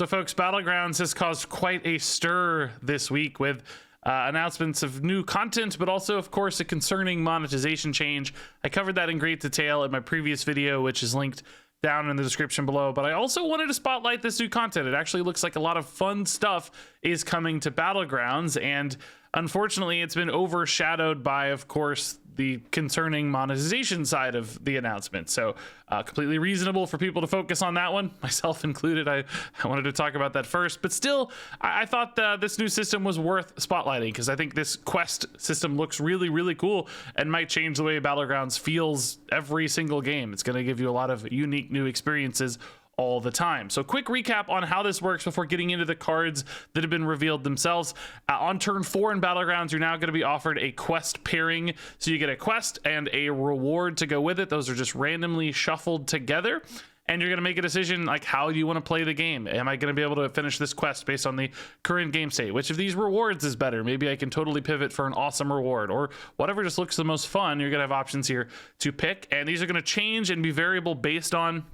So folks, Battlegrounds has caused quite a stir this week with announcements of new content, but also, of course, a concerning monetization change. I covered that in great detail in my previous video, which is linked down in the description below. But I also wanted to spotlight this new content. It actually looks like a lot of fun stuff is coming to Battlegrounds, and unfortunately, it's been overshadowed by, of course, the concerning monetization side of the announcement. So completely reasonable for people to focus on that one, myself included. I wanted to talk about that first, but still, I thought this new system was worth spotlighting because I think this quest system looks really, really cool and might change the way Battlegrounds feels every single game. It's going to give you a lot of unique new experiences all the time. So quick recap on how this works before getting into the cards that have been revealed themselves. On turn 4 in Battlegrounds, you're now going to be offered a quest pairing. So you get a quest and a reward to go with it. Those are just randomly shuffled together. And you're going to make a decision like, how do you want to play the game? Am I going to be able to finish this quest based on the current game state? Which of these rewards is better? Maybe I can totally pivot for an awesome reward, or whatever just looks the most fun. You're going to have options here to pick, and these are going to change and be variable based on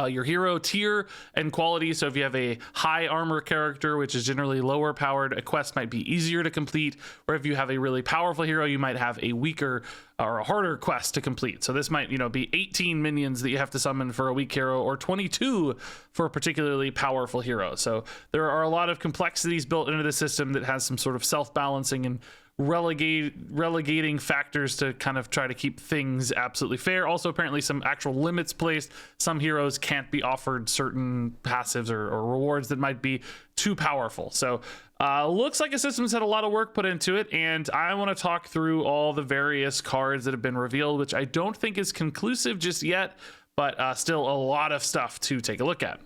your hero tier and quality. So if you have a high armor character, which is generally lower powered, a quest might be easier to complete. Or if you have a really powerful hero, you might have a weaker or a harder quest to complete. So this might, be 18 minions that you have to summon for a weak hero, or 22 for a particularly powerful hero. So there are a lot of complexities built into the system that has some sort of self-balancing and relegating factors to kind of try to keep things absolutely fair. Also, apparently some actual limits placed. Some heroes can't be offered certain passives or rewards that might be too powerful. So looks like a system's had a lot of work put into it, and I want to talk through all the various cards that have been revealed, which I don't think is conclusive just yet, but still a lot of stuff to take a look at.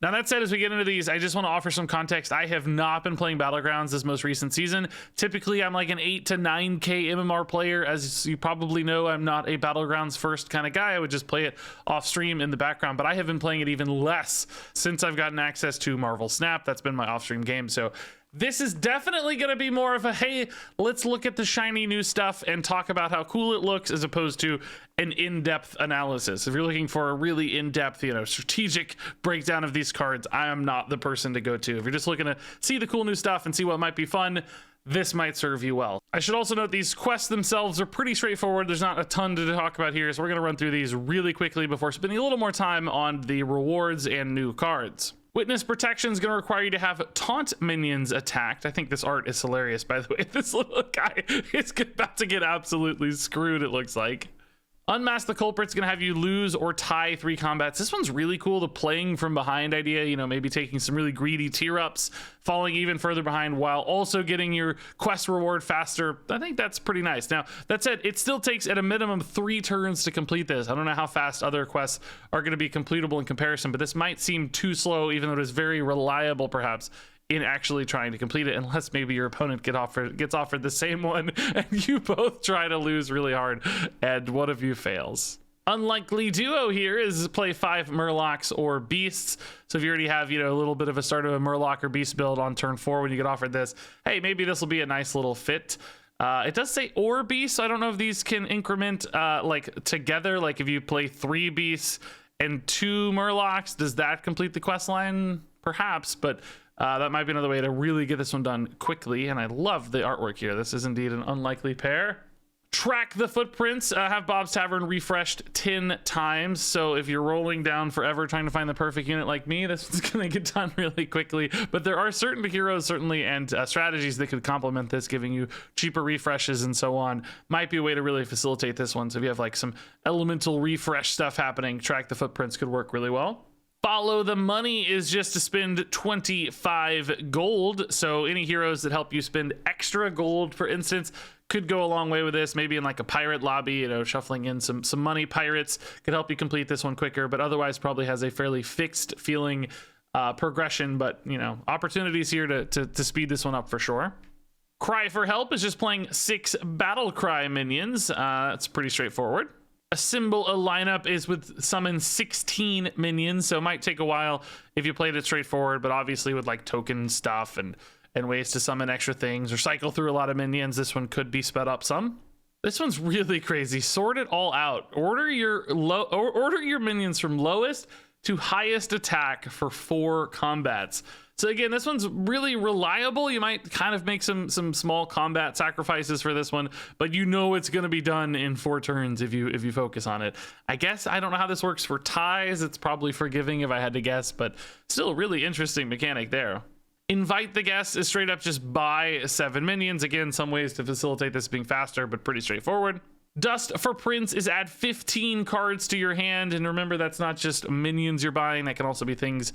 Now, that said, as we get into these, I just want to offer some context. I have not been playing Battlegrounds this most recent season. Typically, I'm like an 8 to 9K MMR player. As you probably know, I'm not a Battlegrounds first kind of guy. I would just play it off stream in the background, but I have been playing it even less since I've gotten access to Marvel Snap. That's been my off-stream game. So this is definitely going to be more of a, hey, let's look at the shiny new stuff and talk about how cool it looks, as opposed to an in-depth analysis. If you're looking for a really in-depth, strategic breakdown of these cards, I am not the person to go to. If you're just looking to see the cool new stuff and see what might be fun, this might serve you well. I should also note these quests themselves are pretty straightforward. There's not a ton to talk about here, so we're going to run through these really quickly before spending a little more time on the rewards and new cards. Witness protection is going to require you to have taunt minions attacked. I think this art is hilarious, by the way. This little guy is about to get absolutely screwed, it looks like. Unmask the Culprit's going to have you lose or tie 3 combats. This one's really cool, the playing from behind idea, maybe taking some really greedy tier ups, falling even further behind while also getting your quest reward faster. I think that's pretty nice. Now, that said, it still takes at a minimum 3 turns to complete this. I don't know how fast other quests are going to be completable in comparison, but this might seem too slow, even though it is very reliable, perhaps, in actually trying to complete it, unless maybe your opponent gets offered the same one and you both try to lose really hard and one of you fails. Unlikely duo here is play 5 Murlocs or Beasts. So if you already have, a little bit of a start of a Murloc or Beast build on turn 4 when you get offered this, hey, maybe this will be a nice little fit. It does say or Beast, so I don't know if these can increment like together. Like if you play 3 Beasts and 2 Murlocs, does that complete the quest line? Perhaps, but that might be another way to really get this one done quickly. And I love the artwork here. This is indeed an unlikely pair. Track the footprints. Have Bob's Tavern refreshed 10 times. So if you're rolling down forever trying to find the perfect unit like me, this one's going to get done really quickly. But there are certain heroes, certainly, and strategies that could complement this, giving you cheaper refreshes and so on. Might be a way to really facilitate this one. So if you have like some elemental refresh stuff happening, Track the Footprints could work really well. Follow the money is just to spend 25 gold. So any heroes that help you spend extra gold, for instance, could go a long way with this. Maybe in like a pirate lobby, shuffling in some money pirates could help you complete this one quicker, but otherwise probably has a fairly fixed feeling progression. But, opportunities here to speed this one up for sure. Cry for Help is just playing 6 Battle Cry minions. It's pretty straightforward. Assemble a lineup is with summon 16 minions, so it might take a while if you played it straightforward, but obviously with like token stuff and ways to summon extra things or cycle through a lot of minions, this one could be sped up some. This one's really crazy. Sort it all out. Order your minions from lowest to highest attack for 4 combats. So again, this one's really reliable. You might kind of make some small combat sacrifices for this one, but you know it's going to be done in 4 turns if you focus on it. I guess I don't know how this works for ties. It's probably forgiving if I had to guess, but still really interesting mechanic there. Invite the guest is straight up just buy 7 minions. Again, some ways to facilitate this being faster, but pretty straightforward. Dust for Prince is add 15 cards to your hand, and remember that's not just minions you're buying. That can also be things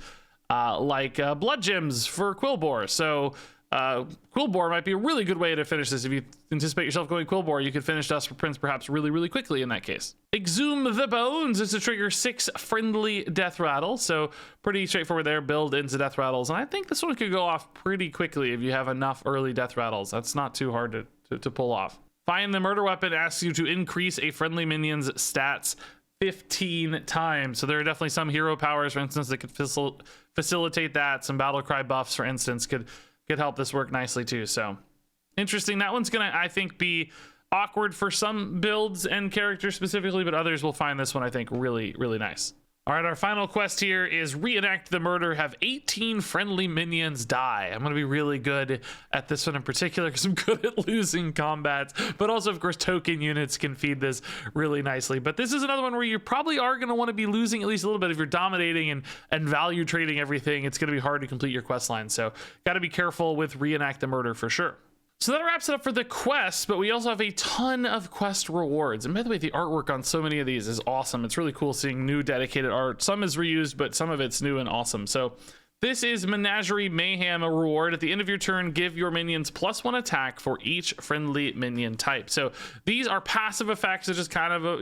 like blood gems for Quillbore. So Quillbore might be a really good way to finish this. If you anticipate yourself going Quillbore, you could finish Dust for Prince perhaps really quickly in that case. Exhume the Bones is to trigger 6 friendly death rattles. So pretty straightforward there. Build into death rattles, and I think this one could go off pretty quickly if you have enough early death rattles. That's not too hard to pull off. Find the Murder Weapon asks you to increase a friendly minion's stats 15 times. So there are definitely some hero powers, for instance, that could facilitate that. Some battle cry buffs, for instance, could help this work nicely too. So interesting. That one's gonna, I think, be awkward for some builds and characters specifically, but others will find this one, I think, really nice. All right, our final quest here is reenact the murder, have 18 friendly minions die. I'm going to be really good at this one in particular because I'm good at losing combats, but also, of course, token units can feed this really nicely. But this is another one where you probably are going to want to be losing at least a little bit. If you're dominating and value trading everything, it's going to be hard to complete your quest line. So got to be careful with reenact the murder for sure. So that wraps it up for the quests, but we also have a ton of quest rewards. And by the way, the artwork on so many of these is awesome. It's really cool seeing new dedicated art. Some is reused, but some of it's new and awesome. So this is Menagerie Mayhem, a reward. At the end of your turn, give your minions +1 attack for each friendly minion type. So these are passive effects that just kind of,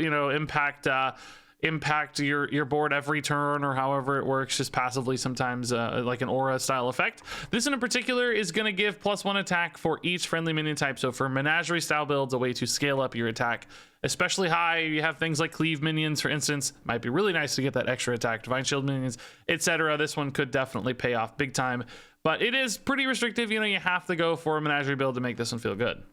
impact your board every turn, or however it works, just passively sometimes, like an aura style effect. This one in particular is going to give +1 attack for each friendly minion type. So for Menagerie style builds, a way to scale up your attack especially high. You have things like cleave minions, for instance, might be really nice to get that extra attack. Divine shield minions, etc. This one could definitely pay off big time, but it is pretty restrictive. You have to go for a Menagerie build to make this one feel good.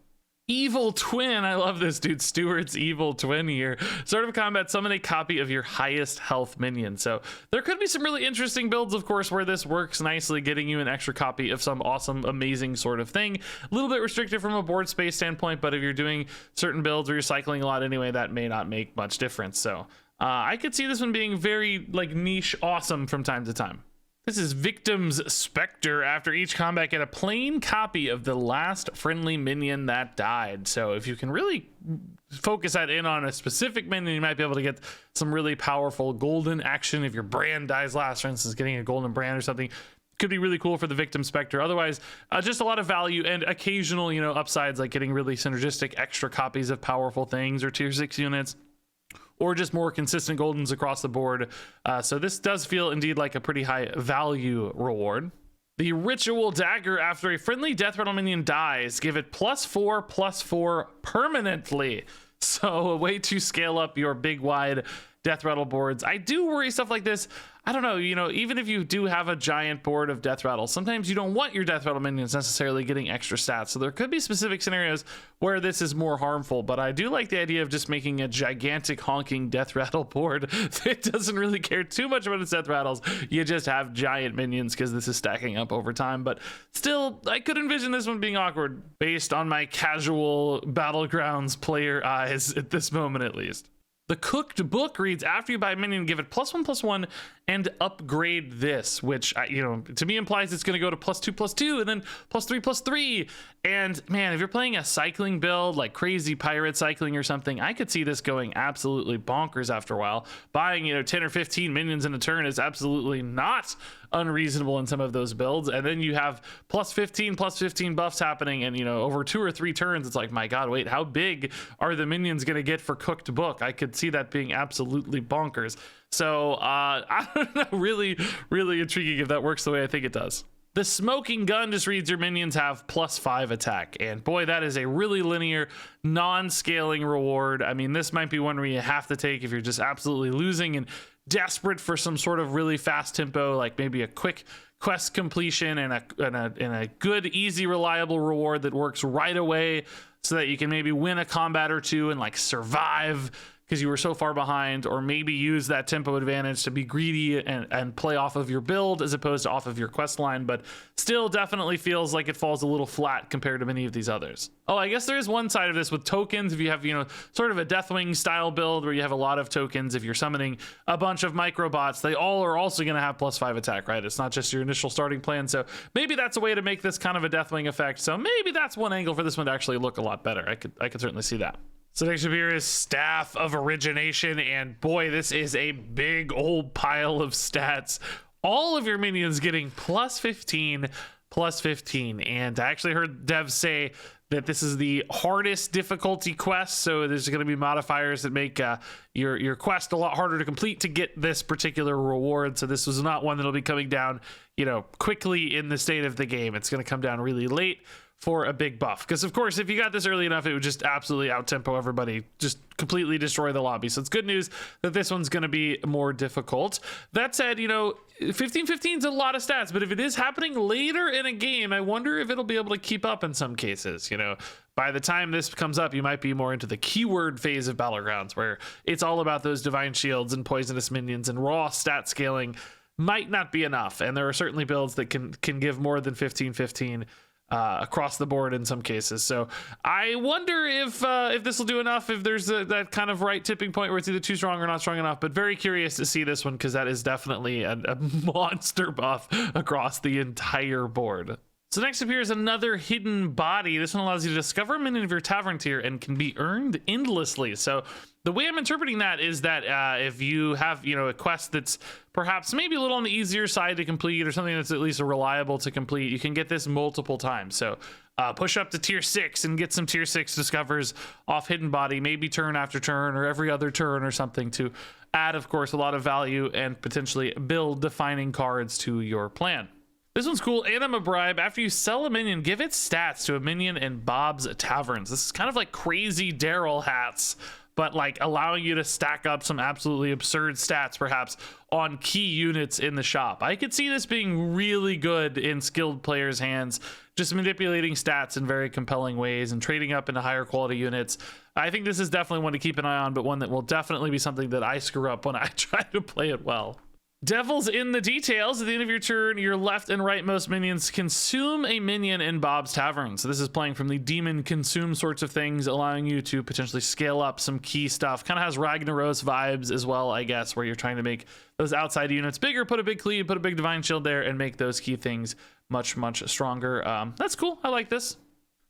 Evil Twin, I love this dude. Stewart's Evil Twin here. Start of combat, summon a copy of your highest health minion. So there could be some really interesting builds, of course, where this works nicely, getting you an extra copy of some awesome, amazing sort of thing. A little bit restricted from a board space standpoint, but if you're doing certain builds or you're cycling a lot anyway, that may not make much difference. So I could see this one being very niche awesome from time to time. This is Victim's Spectre. After each combat, get a plain copy of the last friendly minion that died. So if you can really focus that in on a specific minion, you might be able to get some really powerful golden action. If your brand dies last, for instance, getting a golden brand or something could be really cool for the Victim Spectre. Otherwise, just a lot of value and occasional, upsides, like getting really synergistic extra copies of powerful things or tier 6 units, or just more consistent goldens across the board. So this does feel indeed like a pretty high value reward. The Ritual Dagger, after a friendly death rattle minion dies, give it +4/+4 permanently. So a way to scale up your big wide death rattle boards. I do worry stuff like this. I don't know, even if you do have a giant board of death rattles, sometimes you don't want your death rattle minions necessarily getting extra stats. So there could be specific scenarios where this is more harmful, but I do like the idea of just making a gigantic honking death rattle board that doesn't really care too much about its death rattles. You just have giant minions because this is stacking up over time. But still, I could envision this one being awkward based on my casual Battlegrounds player eyes at this moment, at least. The Cooked Book reads, after you buy a minion, give it +1/+1 and upgrade this, which, to me implies it's going to go to +2/+2 and then +3/+3. And man, if you're playing a cycling build, like crazy pirate cycling or something, I could see this going absolutely bonkers after a while. Buying, 10 or 15 minions in a turn is absolutely not unreasonable in some of those builds. And then you have +15/+15 buffs happening, and over 2 or 3 turns, it's like, my God, wait, how big are the minions going to get for Cooked Book? I could see that being absolutely bonkers. So I don't know, really intriguing if that works the way I think it does. The Smoking Gun just reads your minions have +5 attack, and boy, that is a really linear, non-scaling reward. I mean, this might be one where you have to take if you're just absolutely losing and desperate for some sort of really fast tempo, like maybe a quick quest completion and a good, easy, reliable reward that works right away, so that you can maybe win a combat or two and survive because you were so far behind, or maybe use that tempo advantage to be greedy and play off of your build as opposed to off of your quest line, but still definitely feels like it falls a little flat compared to many of these others. Oh, I guess there is one side of this with tokens. If you have, sort of a Deathwing style build where you have a lot of tokens, if you're summoning a bunch of microbots, they all are also going to have +5 attack, right? It's not just your initial starting plan. So maybe that's a way to make this kind of a Deathwing effect. So maybe that's one angle for this one to actually look a lot better. I could certainly see that. So next up here is Staff of Origination, and boy, this is a big old pile of stats. All of your minions getting +15, +15, and I actually heard devs say that this is the hardest difficulty quest, so there's going to be modifiers that make your quest a lot harder to complete to get this particular reward. So this was not one that'll be coming down, quickly in the state of the game. It's going to come down really late for a big buff, because of course if you got this early enough, it would just absolutely out tempo everybody, just completely destroy the lobby. So it's good news that this one's going to be more difficult. That said, 15-15 is a lot of stats, but if it is happening later in a game, I wonder if it'll be able to keep up in some cases. By the time this comes up, you might be more into the keyword phase of Battlegrounds, where it's all about those divine shields and poisonous minions, and raw stat scaling might not be enough. And there are certainly builds that can give more than 15-15 across the board in some cases. So I wonder if this will do enough, if there's that kind of right tipping point where it's either too strong or not strong enough. But very curious to see this one, because that is definitely a monster buff across the entire board. So next up here is another hidden body. This one allows you to discover a minion of your tavern tier and can be earned endlessly. So the way I'm interpreting that is that if you have, a quest that's perhaps maybe a little on the easier side to complete, or something that's at least reliable to complete, you can get this multiple times. So push up to tier 6 and get some tier 6 discovers off hidden body, maybe turn after turn or every other turn or something, to add, of course, a lot of value and potentially build defining cards to your plan. This one's cool. Anima Bribe. After you sell a minion, give its stats to a minion in Bob's Taverns. This is kind of like crazy Daryl hats, but like allowing you to stack up some absolutely absurd stats perhaps on key units in the shop. I could see this being really good in skilled players' hands, just manipulating stats in very compelling ways and trading up into higher quality units. I think this is definitely one to keep an eye on, but one that will definitely be something that I screw up when I try to play it well. Devil's in the details. At the end of your turn, your left and rightmost minions consume a minion in Bob's Tavern. So this is playing from the demon consume sorts of things, allowing you to potentially scale up some key stuff. Kind of has Ragnaros vibes as well, I guess, where you're trying to make those outside units bigger, put a big cleave, put a big divine shield there, and make those key things much, much stronger. That's cool. I like this.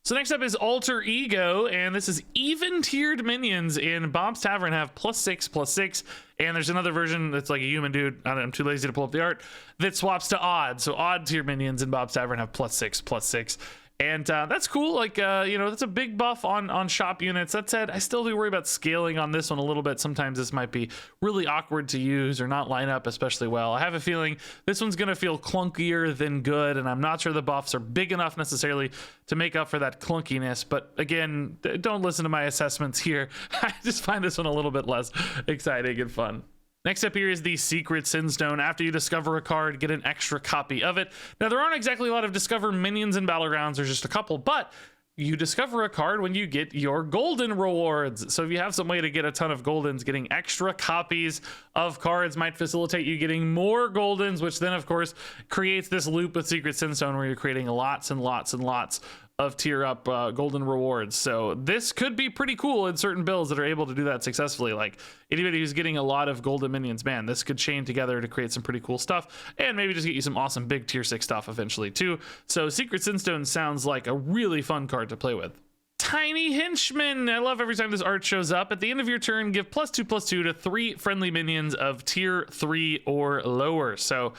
So next up is Alter Ego, and this is even-tiered minions in Bob's Tavern have +6/+6, and there's another version that's like a human dude, I'm too lazy to pull up the art, that swaps to odd. So odd-tier minions in Bob's Tavern have +6/+6. And that's cool. Like, that's a big buff on shop units. That said, I still do worry about scaling on this one a little bit. Sometimes this might be really awkward to use or not line up especially well. I have a feeling this one's going to feel clunkier than good, and I'm not sure the buffs are big enough necessarily to make up for that clunkiness. But again, don't listen to my assessments here. I just find this one a little bit less exciting and fun. Next up here is the Secret Sinstone. After you discover a card, get an extra copy of it. Now, there aren't exactly a lot of discover minions in Battlegrounds. There's just a couple, but you discover a card when you get your golden rewards. So if you have some way to get a ton of goldens, getting extra copies of cards might facilitate you getting more goldens, which then, of course, creates this loop with Secret Sinstone where you're creating lots and lots and lots of tier up golden rewards. So this could be pretty cool in certain builds that are able to do that successfully. Like anybody who's getting a lot of golden minions, man, this could chain together to create some pretty cool stuff and maybe just get you some awesome big tier 6 stuff eventually too. So Secret Sinstone sounds like a really fun card to play with. Tiny Henchman. I love every time this art shows up. At the end of your turn, give +2/+2 to 3 friendly minions of tier 3 or lower. So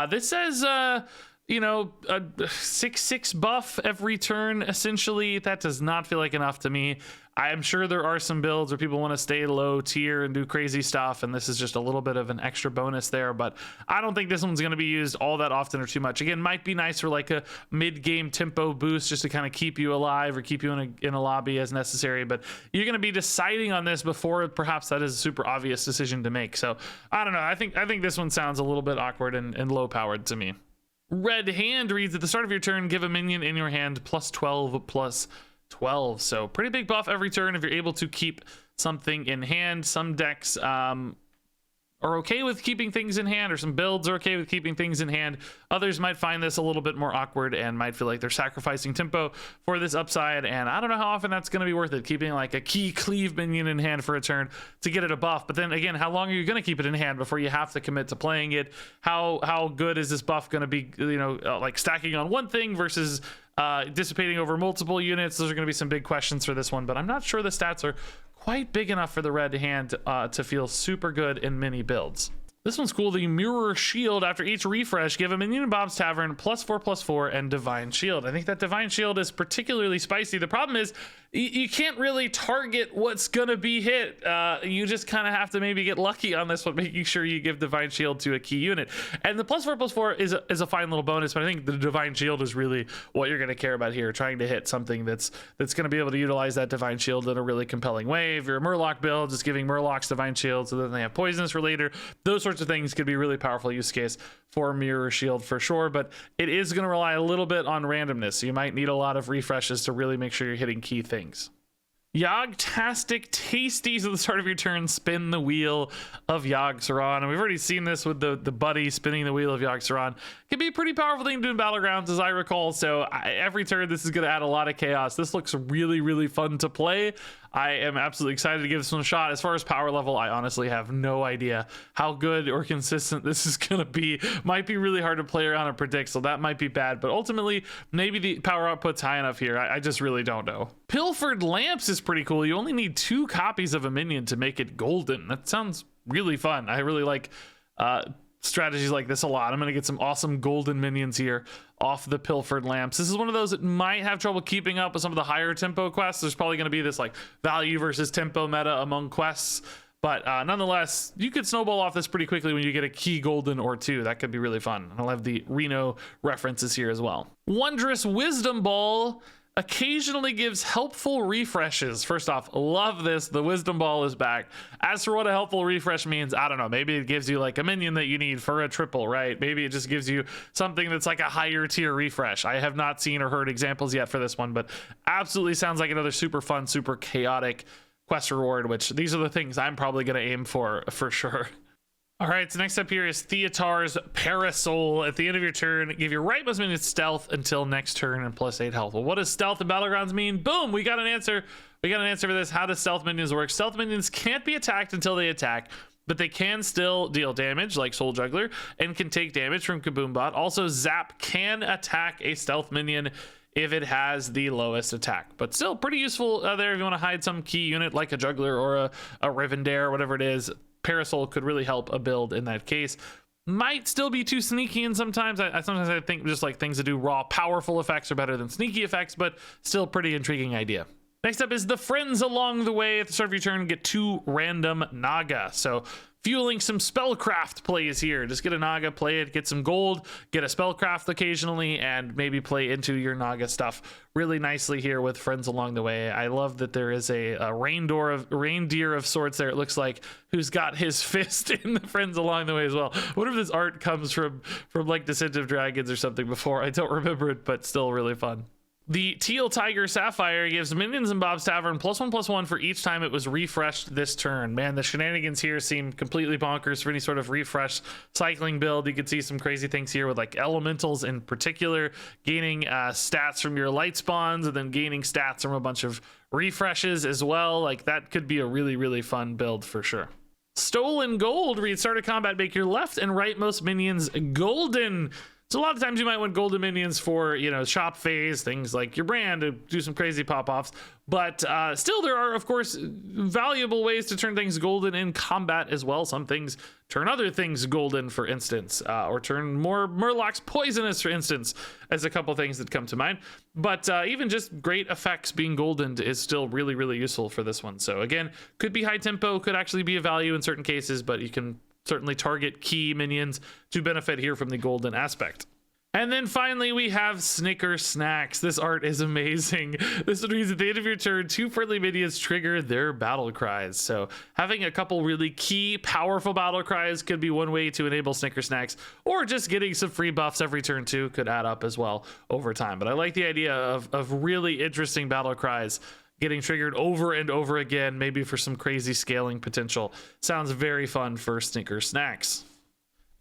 this says a 6/6 buff every turn. Essentially, that does not feel like enough to me. I am sure there are some builds where people want to stay low tier and do crazy stuff, and this is just a little bit of an extra bonus there, but I don't think this one's going to be used all that often or too much. Again, might be nice for like a mid-game tempo boost just to kind of keep you alive or keep you in a lobby as necessary, but you're going to be deciding on this before perhaps that is a super obvious decision to make. So I don't know. I think this one sounds a little bit awkward and low-powered to me. Red Hand reads, at the start of your turn, give a minion in your hand +12/+12. So pretty big buff every turn if you're able to keep something in hand. Some decks are okay with keeping things in hand, or some builds are okay with keeping things in hand. Others might find this a little bit more awkward and might feel like they're sacrificing tempo for this upside, and I don't know how often that's going to be worth it, keeping like a key cleave minion in hand for a turn to get it a buff. But then again, how long are you going to keep it in hand before you have to commit to playing it? How good is this buff going to be, you know, like stacking on one thing versus dissipating over multiple units? Those are going to be some big questions for this one, but I'm not sure the stats are quite big enough for the red hand to feel super good in many builds. This one's cool. The Mirror Shield. After each refresh, give a minion in Bob's Tavern +4/+4 and Divine Shield. I think that Divine Shield is particularly spicy. The problem is you can't really target what's gonna be hit. You just kind of have to maybe get lucky on this one, making sure you give Divine Shield to a key unit. And the +4/+4 is a fine little bonus, but I think the Divine Shield is really what you're gonna care about here, trying to hit something that's gonna be able to utilize that Divine Shield in a really compelling way. If you're a Murloc build, just giving Murlocs Divine Shield so that they have poisonous for later. Those sorts of things could be really powerful use case for Mirror Shield for sure, but it is going to rely a little bit on randomness, so you might need a lot of refreshes to really make sure you're hitting key things. Yogg-tastic Tasties at the start of your turn. Spin the wheel of Yogg-Saron, and we've already seen this with the buddy spinning the wheel of Yogg-Saron. Can be a pretty powerful thing to do in Battlegrounds, as I recall, so every turn this is going to add a lot of chaos. This looks really, really fun to play. I am absolutely excited to give this one a shot. As far as power level, I honestly have no idea how good or consistent this is going to be. Might be really hard to play around and predict, so that might be bad, but ultimately maybe the power output's high enough here. I just really don't know. Pilfered Lamps is pretty cool. You only need 2 copies of a minion to make it golden. That sounds really fun. I really like strategies like this a lot. I'm going to get some awesome golden minions here off the Pilfered Lamps. This is one of those that might have trouble keeping up with some of the higher tempo quests. There's probably going to be this like value versus tempo meta among quests, but nonetheless, you could snowball off this pretty quickly when you get a key golden or 2. That could be really fun. I'll have the Reno references here as well. Wondrous Wisdom Ball occasionally gives helpful refreshes. First off, love this. The Wisdom Ball is back. As for what a helpful refresh means, I don't know. Maybe it gives you like a minion that you need for a triple, right? Maybe it just gives you something that's like a higher tier refresh. I have not seen or heard examples yet for this one, but absolutely sounds like another super fun, super chaotic quest reward, which these are the things I'm probably going to aim for sure. All right, so next up here is Theotar's Parasol. At the end of your turn, give your rightmost minion stealth until next turn and +8 health. Well, what does stealth in Battlegrounds mean? Boom, we got an answer. We got an answer for this. How does stealth minions work? Stealth minions can't be attacked until they attack, but they can still deal damage like Soul Juggler and can take damage from Kaboombot. Also, Zap can attack a stealth minion if it has the lowest attack, but still pretty useful there if you want to hide some key unit like a Juggler or a Rivendare or whatever it is. Parasol could really help a build in that case. Might still be too sneaky, and sometimes I think just like things that do raw powerful effects are better than sneaky effects, but still pretty intriguing idea. Next up is the Friends Along the Way. At the start of your turn, get 2 random Naga. So fueling some spellcraft plays here. Just get a Naga, play it, get some gold, get a spellcraft occasionally, and maybe play into your Naga stuff really nicely here with Friends Along the Way. I love that there is a reindeer of sorts there, it looks like, who's got his fist in the Friends Along the Way as well. What if this art comes from like Descent of Dragons or something before? I don't remember it, but still really fun. The Teal Tiger Sapphire gives minions in Bob's Tavern +1/+1 for each time it was refreshed this turn. Man, the shenanigans here seem completely bonkers for any sort of refresh cycling build. You could see some crazy things here with like elementals in particular, gaining stats from your light spawns and then gaining stats from a bunch of refreshes as well. Like that could be a really, really fun build for sure. Stolen Gold, read start a combat, make your left and rightmost minions golden. So a lot of times you might want golden minions for, you know, shop phase, things like your brand to do some crazy pop-offs. But still, there are, of course, valuable ways to turn things golden in combat as well. Some things turn other things golden, for instance, or turn more Murlocs poisonous, for instance, as a couple things that come to mind. But even just great effects being golden is still really, really useful for this one. So again, could be high tempo, could actually be a value in certain cases, but you can certainly target key minions to benefit here from the golden aspect. And then finally, we have Snicker Snacks. This art is amazing. This one reads, at the end of your turn, 2 friendly minions trigger their battle cries. So having a couple really key, powerful battle cries could be one way to enable Snicker Snacks, or just getting some free buffs every turn too could add up as well over time. But I like the idea of really interesting battle cries getting triggered over and over again, maybe for some crazy scaling potential. Sounds very fun for Snicker Snacks.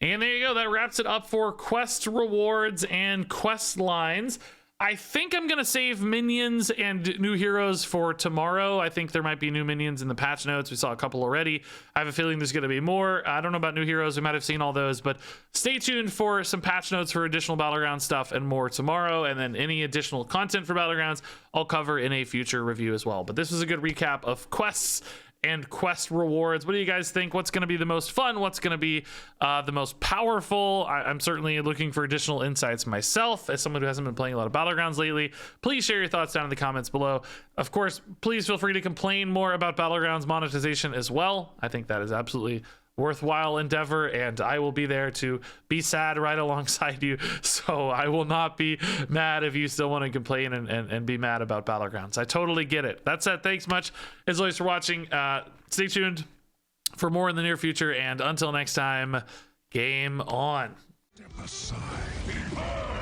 And there you go. That wraps it up for quest rewards and quest lines. I think I'm going to save minions and new heroes for tomorrow. I think there might be new minions in the patch notes. We saw a couple already. I have a feeling there's going to be more. I don't know about new heroes. We might have seen all those, but stay tuned for some patch notes for additional Battlegrounds stuff and more tomorrow. And then any additional content for Battlegrounds, I'll cover in a future review as well. But this was a good recap of quests and quest rewards. What do you guys think? What's going to be the most fun? What's going to be the most powerful? I'm certainly looking for additional insights myself as someone who hasn't been playing a lot of Battlegrounds lately. Please share your thoughts down in the comments below. Of course, please feel free to complain more about Battlegrounds monetization as well. I think that is absolutely worthwhile endeavor, and I will be there to be sad right alongside you. So I will not be mad if you still want to complain and be mad about Battlegrounds. I totally get it. That said, thanks much as always for watching. Stay tuned for more in the near future, and until next time, game on. Step aside.